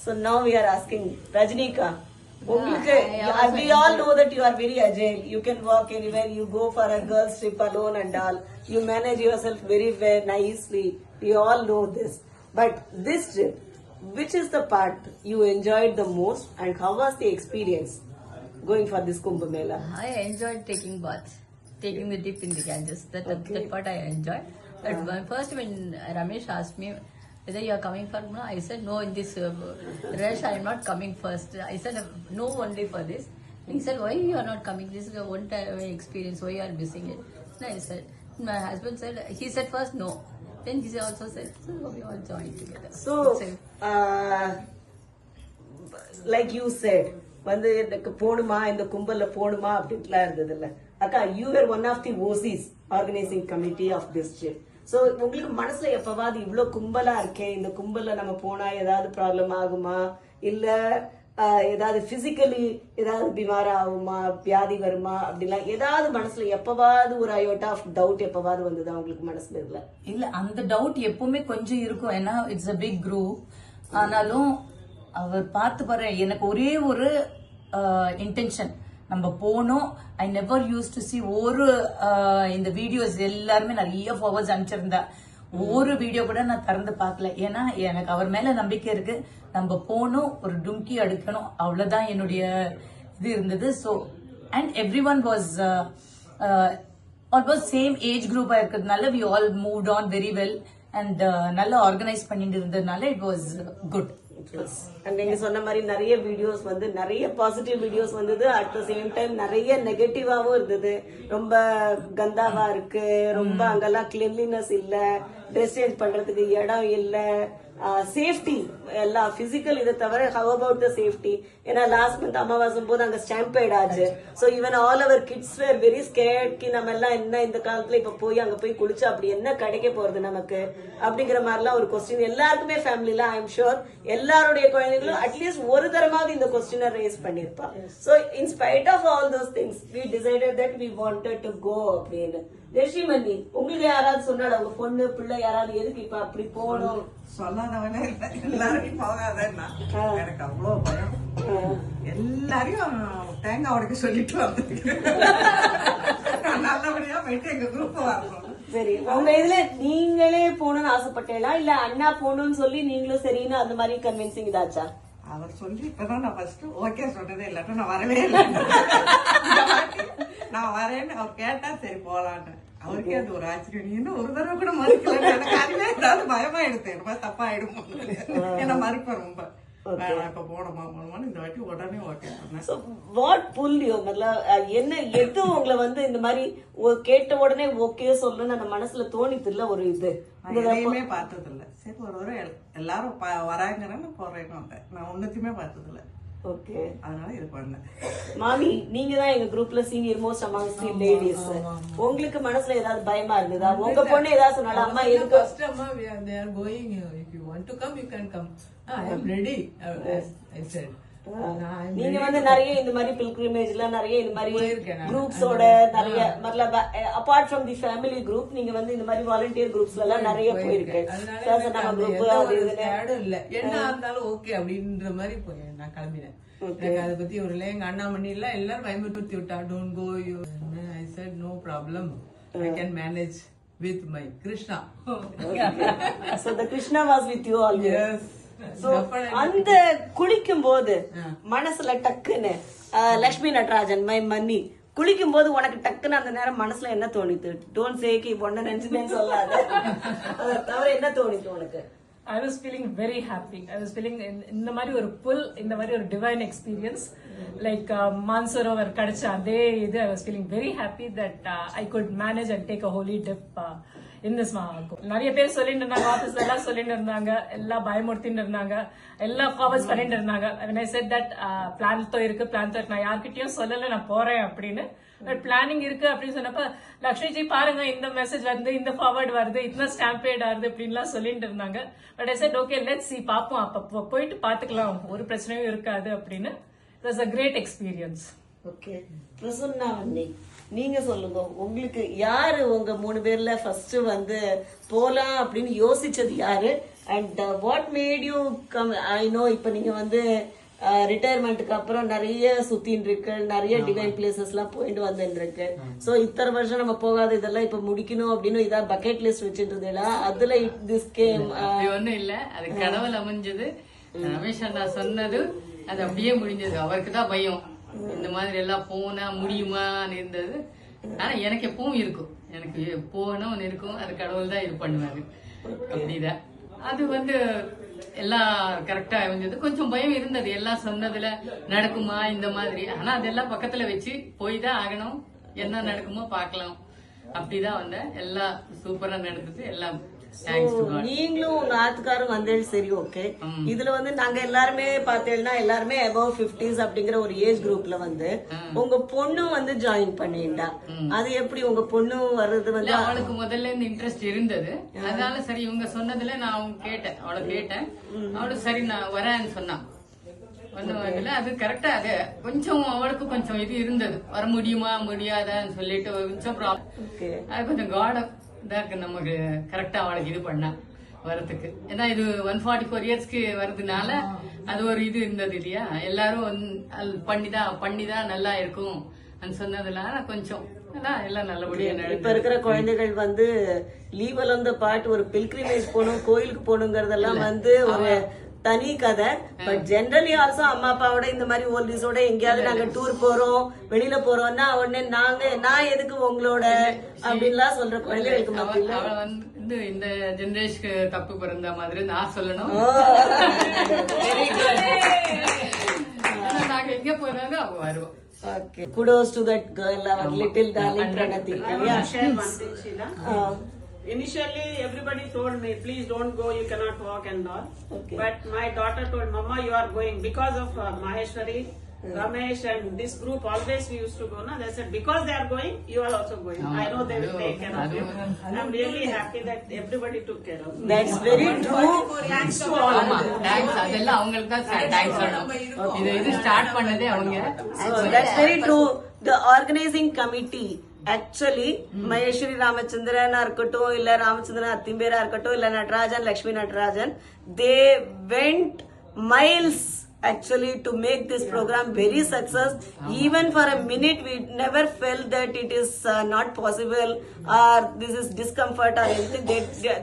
So now we are asking Rajnika. We all know that you are very agile. You can walk anywhere. You go for a girls trip alone and all. You manage yourself very well, nicely. We all know this. But this trip, which is the part you enjoyed the most, and how was the experience going for this Kumbh Mela? I enjoyed taking baths, taking the dip in the Ganges. That part I enjoyed. But first when Ramesh asked me whether you are coming for no, I said no, in this rush I am not coming first. I said no only for this. He said why you are not coming? This is a one-time experience. Why you are missing it? And I said, my husband said, he said first no. Then he also said, so we all joined together. So, like you said, வந்து எனக்கு போணுமா இந்த கும்பல்ல போணுமா அப்படின்ட்டுலாம் இருந்தது இல்ல அக்கா. You were one of the OCs organising committee of this trip. So உங்களுக்கு மனசுல எப்பவாது இவ்வளவு கும்பலா இருக்கேன், இந்த கும்பல்ல நம்ம போனா ஏதாவது ப்ராப்ளம் ஆகுமா, இல்ல ஏதாவது பிசிக்கலி ஏதாவது பிமாரா ஆகுமா, வியாதி வருமா அப்படிலாம் ஏதாவது மனசுல எப்பவாது ஒரு அயோட்டா ஆஃப் டவுட் எப்பவாது வந்ததா உங்களுக்கு மனசுல? இல்ல அந்த டவுட் எப்பவுமே கொஞ்சம் இருக்கும். ஏன்னா இட்ஸ் அ பிக் குரூப். ஆனாலும் அவர் பார்த்து பாரு, எனக்கு ஒரே ஒரு இன்டென்ஷன், நம்ம போனோம். I never use to C ஒரு இந்த வீடியோஸ் எல்லாருமே நிறைய ஃபார்வர்ட்ஸ் அனுப்பிச்சிருந்தா ஒரு வீடியோ கூட நான் திறந்து பார்க்கல. ஏன்னா எனக்கு அவர் மேல நம்பிக்கை இருக்கு. நம்ம போனோம், ஒரு டும்கி எடுக்கணும், அவ்வளவுதான் என்னுடைய இது இருந்தது. So and everyone was almost same age குரூப்பா இருக்கிறதுனால we all moved on very well and நல்லா ஆர்கனைஸ் பண்ணிட்டு இருந்ததுனால இட் வாஸ் குட். நீங்க சொன்ன மாதிரி நிறைய வீடியோஸ் வந்து நிறைய பாசிட்டிவ் வீடியோஸ் வந்தது. அட் த சேம் டைம் நிறைய நெகட்டிவாவும் இருந்தது. ரொம்ப கந்தாவா இருக்கு, ரொம்ப அங்கெல்லாம் கிளீன்லினஸ் இல்ல, ட்ரெஸ் சேஞ்ச் பண்றதுக்கு இடம் இல்ல, சேஃப்டி எல்லாம் பிசிக்கல் இதை தவிர ஹவ் அபவுட் த சேஃப்டி? ஏன்னா லாஸ்ட் மந்த் அமாவாசம் போது அங்க ஸ்டாம்பேட் ஆச்சு. So even all our kids were very scared. நம்ம எல்லாம் என்ன இந்த காலத்துல இப்ப போய் அங்க போய் குளிச்சு அப்படி என்ன கிடைக்க போறது நமக்கு அப்படிங்கிற மாதிரிலாம் ஒரு கொஸ்டின் எல்லாருக்குமே ஃபேமிலில ஐ எம் ஷுர் எல்லாருடைய குழந்தைகளும் அட்லீஸ்ட் ஒரு தரமாவது இந்த கொஸ்டினை ரேஸ் பண்ணிருப்பா. So in spite of all those things we decided that we wanted to go அப்படின்னு. தேஷிமணி, உங்களுக்கு யாராவது சொன்னால உங்க பொண்ணு பிள்ளை யாராவது எதுக்கு இப்ப அப்படி போகணும் சொல்லாதவனே இல்லை, எல்லாரையும் போகாதேன்னா எனக்கு அவ்வளவு பயம். எல்லாரையும் தேங்காய் உடைக்க சொல்லிட்டு வந்து நல்லபடியா போயிட்டு எங்க குரூப் வரணும். சரி, உங்க இதுல நீங்களே போகணும்னு ஆசைப்பட்டேங்களா இல்ல அண்ணா போகணும்னு சொல்லி நீங்களும் சரின்னு அந்த மாதிரி கன்வின்சிங் இதாச்சா? அவர் சொல்லி இப்பதான் நான் ஃபர்ஸ்ட் ஓகே சொன்னதே இல்லாட்டா நான் வரவே இல்லை. நான் வரேன்னு அவர் கேட்டா சரி போலான்னு. அவருக்கே அது ஒரு ஆச்சரியம். நீ இன்னும் ஒரு தடவை கூட மறுக்கல. எனக்கு அதுவே ஏதாவது பயமா எடுத்தேன், ரொம்ப தப்பா ஆயிடும் என்ன மறுப்பேன் ரொம்ப. இப்ப போனோமான்னு இந்த வாட்டி உடனே ஓகே சொன்னேன். வாட் புல் யூ என்ன எது உங்களை வந்து இந்த மாதிரி கேட்ட உடனே ஓகே சொல்லணும்னு அந்த மனசுல தோணித்து இல்ல ஒரு இது? எதையுமே பார்த்தது இல்ல. சரி ஒரு எல்லாரும் வராங்கன்னு போறேன்னு வந்தேன். நான் ஒன்னுத்தையுமே பார்த்தது இல்ல. ஓகே, அதனால இது பண்ணேன். மாமி, நீங்க தான் எங்க குரூப்ல senior most among the ladies. உங்களுக்கு மனசுல ஏதாவது பயமா இருந்ததா? உங்க பொண்ணு ஏதாவது சொன்னால அம்மா எதுக்கு first amma they are going, if you want to come you can come. I am ready, I said. நீங்க வந்து நிறைய இந்த மாதிரி பில்கிரிமேஜ்ல நிறைய இந்த மாதிரி குரூப்ஸோட நிறைய மਤਲਬ apart from the family group நீங்க வந்து இந்த மாதிரி வாலண்டியர் குரூப்ஸ்ல எல்லாம் நிறைய போயிருக்கு. நம்ம குரூப் அது இல்ல என்ன இருந்தாலும் ஓகே அப்படின்ற மாதிரி போய் நான் கிளம்பினேன். எனக்கு அதை பத்தி ஒரு எங்க அண்ணாமணி எல்லாம் எல்லாரும் பயமுறுத்தி விட்டா, don't go you. I said no problem, I can manage with my Krishna. So the Krishna was with you always. Yes. So அந்த குளிக்கும் போது மனசுல டக்குன்னு லட்சுமி நடராஜன் மை மன்னி குளிக்கும் போது உனக்கு டக்குன்னு அந்த நேரம் மனசுல என்ன தோணித்து? டோன்ட் சே கி பொண்ணு நினைச்சுன்னு சொல்லாத, தவிர என்ன தோணித்து உனக்கு? I was feeling very happy. I was feeling இந்த மாதிரி ஒரு புல், இந்த மாதிரி ஒரு டிவைன் எக்ஸ்பீரியன்ஸ் லைக் மான்சரோவர் கிடைச்ச அதே இது. I was feeling very happy that I could manage and take a holy dip in this Mahakumbh. நிறைய பேர் சொல்லிட்டு இருந்தாங்க, ஆபீஸ்ல எல்லாம் சொல்லிட்டு இருந்தாங்க, எல்லாம் பயமுறுத்திட்டு இருந்தாங்க, எல்லாம் ஃபார்வர்ட் பண்ணிட்டு இருந்தாங்க. when I said that plan தோ இருக்கு, நான் யார்கிட்டயும் சொல்லல நான் போறேன் அப்படின்னு. பட் பிளானிங் இருக்கு அப்படின்னு சொன்னப்ப லக்ஷ்மிஜி பாருங்க இந்த மெசேஜ் வருது, இந்த ஃபார்வர்ட் வருது, இத்தனை ஸ்டாம்பேட் ஆகுது அப்படின்லாம் சொல்லிட்டு இருந்தாங்க. But I set okay let's see பாப்போம், அப்ப போயிட்டு பாத்துக்கலாம், ஒரு பிரச்சனையும் இருக்காது அப்படின்னு. It was a great experience. Okay, Prasanna வந்தி, நீங்க சொல்லுங்க, உங்களுக்கு யாரு உங்க 3 பேர்ல ஃபர்ஸ்ட் வந்து போலாம் அப்படின்னு யோசிச்சது யாரு? And what made you come? I know இப்ப நீங்க வந்து ரிட்டையர்மெண்ட்டுக்கு அப்புறம் நிறைய சுத்தின்னு இருக்கு, நிறைய டிவைன் பிளேசஸ் எல்லாம் போயிட்டு வந்துட்டு இருக்கு. சோ இத்தனை வருஷம் நம்ம போகாத இதெல்லாம் இப்ப முடிக்கணும் அப்படின்னு இதான் பக்கெட் லிஸ்ட் வச்சுட்டு அதுல திஸ் கேம். அப்படி ஒண்ணும் இல்ல, அது கடவுள் அமைஞ்சது. ரமேஷ் அண்ணா சொன்னது அது அப்படியே முடிஞ்சது. அவருக்கு தான் பயம், இந்த மாதிரி எல்லாம் போனா முடியுமான்னு இருந்தது. ஆனா எனக்கு எப்பவும் இருக்கும், எனக்கு போகணும்னு இருக்கும். அது கடவுள் தான் இது பண்ணுவாரு. அப்படிதான் அது வந்து எல்லாம் கரெக்டா அமைஞ்சது. கொஞ்சம் பயம் இருந்தது, எல்லாம் சொன்னதுல நடக்குமா இந்த மாதிரி. ஆனா அதெல்லாம் பக்கத்துல வச்சு போய் தான் ஆகணும், என்ன நடக்குமோ பாக்கலாம். அப்படிதான் வந்தேன். எல்லாம் சூப்பரா நடந்தது. எல்லாம் நீங்களும் உங்க ஆத்துக்காரும் வந்தேன், சரி ஓகே. இதுல வந்து நாங்க எல்லாருமே பார்த்தேன்னா எல்லாருமே அபவ் 50s அப்படிங்கிற ஒரு ஏஜ் குரூப்ல வந்து உங்க பொண்ணு வந்து ஜாயின் பண்ணிட்டா. அது எப்படி உங்க பொண்ணு வர்றது வந்து? அவளுக்கு முதல்ல இந்த இன்ட்ரெஸ்ட் இருந்தது. அதனால சரி இவங்க சொன்னதுல நான் அவங்க கேட்டேன், அவளை கேட்டேன். அவளுக்கு சரி நான் வரேன்னு சொன்னான். அது கரெக்டா அது கொஞ்சம் அவளுக்கு கொஞ்சம் இது இருந்தது, வர முடியுமா முடியாதான்னு சொல்லிட்டு கொஞ்சம் ப்ராப்ளம். அது கொஞ்சம் காட் நமக்கு கரெக்டா அவளுக்கு இது பண்ண வரதுக்கு. ஏன்னா இது 144 இயர்ஸ்க்கு வருதுனால அது ஒரு இது இருந்தது இல்லையா. எல்லாரும் பண்ணிதான் நல்லா இருக்கும் சொன்னதுனால கொஞ்சம் எல்லாம் நல்லபடியா. இப்ப இருக்கிற குழந்தைகள் வந்து லீவ் அலந்த பாட்டு ஒரு பில்கிரிமேஜ் போகணும், கோயிலுக்கு போகணுங்கிறதெல்லாம் வந்து ஒரு தனி கதை. பட் ஜெனரலி ஆல்சோ அம்மா அப்பாவோட இந்த மாதிரி ஓல்டிஸோட எங்கேயாவது நாங்க டூர் போறோம், வெளியில போறோம்னா உடனே நான் எதுக்கு உங்களோட அப்படின்லாம் சொல்ற குழந்தைகளுக்கு மத்தியில அவ வந்து இந்த ஜெனரேஷனுக்கு தப்பு பிறந்த மாதிரி நான் சொல்லணும். நாங்க எங்க போனாங்க அவங்க வருவோம். Okay. Kudos to that girl, our little darling Pranati. I want to share one thing, Sheila. Initially, everybody told me, please don't go, you cannot walk and all. Okay. But my daughter told, Mama, you are going. Because of Maheshwari, Ramesh and this group, always we used to go. No? They said, because they are going, you are also going. I know they will take care of you. I'm really happy that everybody took care of me. That's very true. Thanks to all. Thanks, அதெல்லாம் அவங்களுக்கு தான் thanks சொல்லணும். இது start பண்ணதே அவங்க. That's very true. The organizing committee actually Maheswari ராமச்சந்திரனா இருக்கட்டும், இல்ல ராமச்சந்திரன் அத்திம்பேரா இருக்கட்டும், இல்ல Natarajan Lakshmi Natarajan, they went miles actually to make this program very success. Even for a minute we never felt that it is not possible or this is discomfort or anything.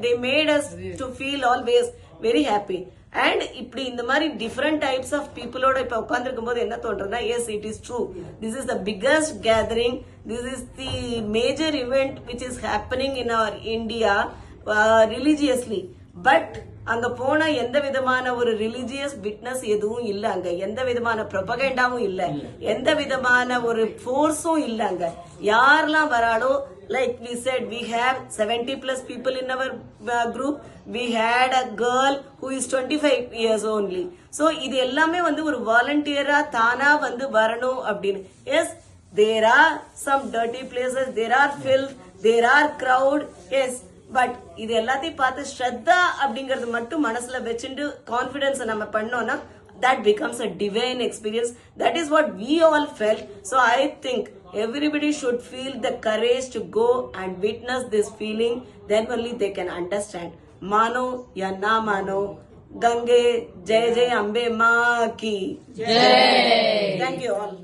They made us to feel always very happy. And இப்படி இந்த மாதிரி different types of பீப்புளோட இப்ப உட்கார்ந்துருக்கும் போது என்ன தோன்றதுன்னா, yes it is true, this is the biggest gathering, this is the major event which is happening in our India religiously. But அங்க போன எந்த விதமான ஒரு ரிலிஜியஸ் விட்னஸ் எதுவும் இல்ல, அங்க எந்த விதமான ப்ரொபகேண்டாவும் இல்ல, எந்த விதமான ஒரு ஃபோர்ஸும் இல்ல. அங்க யாரெல்லாம் வராளோ, like we said, we have 70+ people in our group. We had a girl who is 25 years only. So இது எல்லாமே வந்து ஒரு வாலண்டியரா தானா வந்து வரணும் அப்படின்னு. Yes, there are some dirty places, there are filth, there are crowd, yes. But இது எல்லாத்தையும் பார்த்து ஸ்ரத்தா அப்படிங்கறது மட்டும் மனசுல வச்சுட்டு கான்பிடன்ஸ் நம்ம பண்ணோம்னா that becomes a divine experience. That is what we all felt. So I think everybody should feel the courage to go and witness this feeling. Then only they can understand. Mano ya na mano, Gange Jai Jai Ambe Ma ki Jai. Thank you all.